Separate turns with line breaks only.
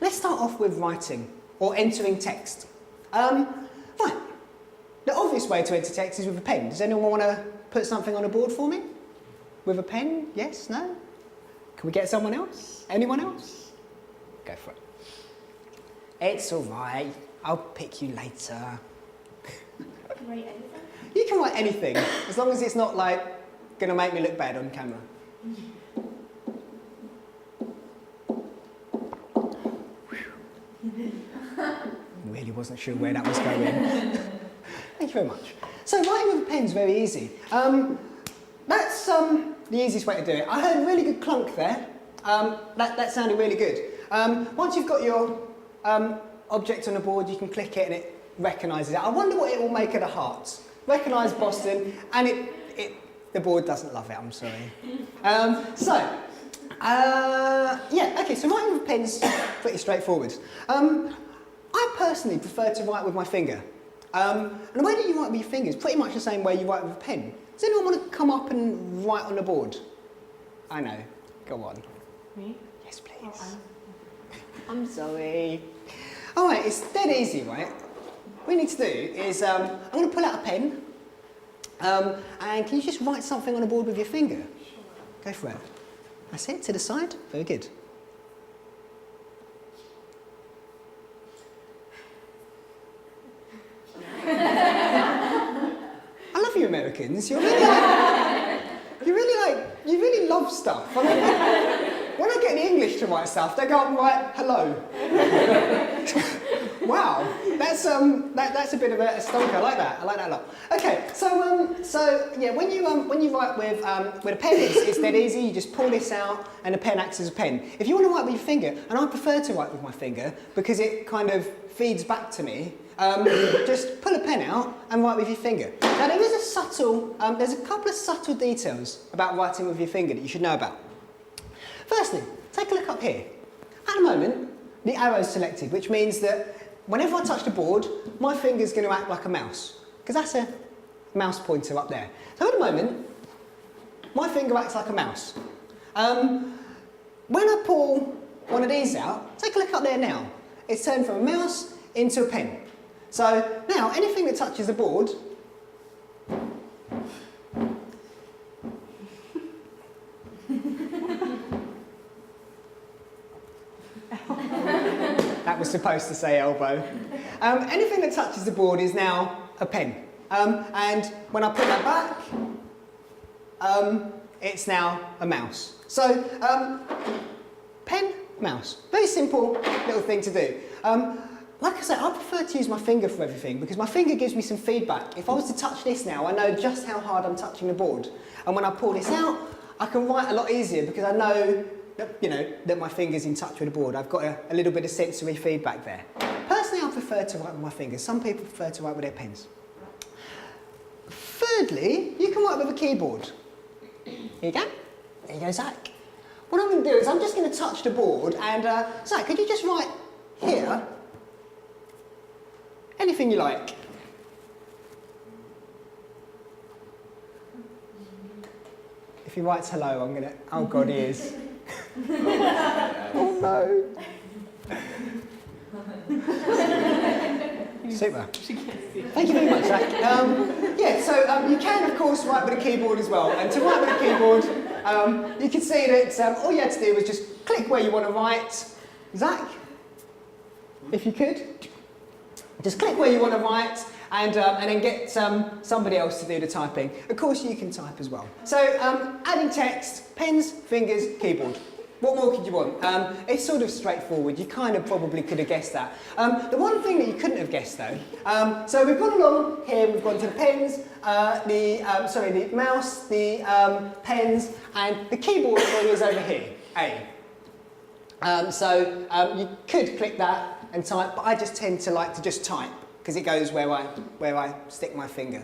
Let's start off with writing, or entering text. Right, the obvious way to enter text is with a pen. Does anyone want to put something on a board for me? With a pen? Yes? No? Can we get someone else? Anyone else? Go for it. It's all right. I'll pick you later.
Write anything?
You can write anything, as long as it's not like going to make me look bad on camera. Really wasn't sure where that was going. Thank you very much. So writing with a pen is very easy. That's the easiest way to do it. I heard a really good clunk there. That sounded really good. Once you've got your object on the board, you can click it and it recognises it. I wonder what it will make of the hearts. Recognise Boston, and the board doesn't love it, I'm sorry. Yeah, okay, so writing with a pen's pretty straightforward. I personally prefer to write with my finger. And the way that you write with your finger is pretty much the same way you write with a pen. Does anyone want to come up and write on the board? I know, go on.
Me?
Yes, please.
Oh,
I'm sorry. All right, it's dead easy, right? What you need to do is, I'm going to pull out a pen, and can you just write something on the board with your finger?
Sure.
Go for it. That's it, to the side. Very good. I love you Americans. You really love stuff. I mean, when I get the English to write stuff, they go and write hello. Wow, that's a bit of a stonker. I like that. I like that a lot. Okay, so yeah, when you write with a pen, it's dead easy. You just pull this out, and the pen acts as a pen. If you want to write with your finger, and I prefer to write with my finger because it kind of feeds back to me. Just pull a pen out and write with your finger. Now there is there's a couple of subtle details about writing with your finger that you should know about. Firstly, take a look up here. At the moment, the arrow's selected, which means that whenever I touch the board, my finger's going to act like a mouse, because that's a mouse pointer up there. So at the moment, my finger acts like a mouse. When I pull one of these out, take a look up there now. It's turned from a mouse into a pen. So now, anything that touches the board that was supposed to say elbow. Anything that touches the board is now a pen. And when I put that back, it's now a mouse. So, pen, mouse. Very simple little thing to do. Like I said, I prefer to use my finger for everything because my finger gives me some feedback. If I was to touch this now, I know just how hard I'm touching the board. And when I pull this out, I can write a lot easier because I know that, that my finger's in touch with the board. I've got a little bit of sensory feedback there. Personally, I prefer to write with my fingers. Some people prefer to write with their pens. Thirdly, you can write with a keyboard. Here you go. There you go, Zach. What I'm going to do is I'm just going to touch the board and, Zach, could you just write here anything you like? If he writes hello, I'm going to... Oh, God, he is. Oh, no. Super. Thank you very much, Zach. Yeah, so you can, of course, write with a keyboard as well. And to write with a keyboard, you can see that all you had to do was just click where you want to write. Zach, if you could, just click where you want to write and then get somebody else to do the typing. Of course, you can type as well. So, adding text, pens, fingers, keyboard. What more could you want? It's sort of straightforward. You kind of probably could have guessed that. The one thing that you couldn't have guessed though, so we've gone along here, we've gone to the pens, the mouse, the pens, and the keyboard is over here, A. You could click that and type, but I just tend to like to just type because it goes where I stick my finger.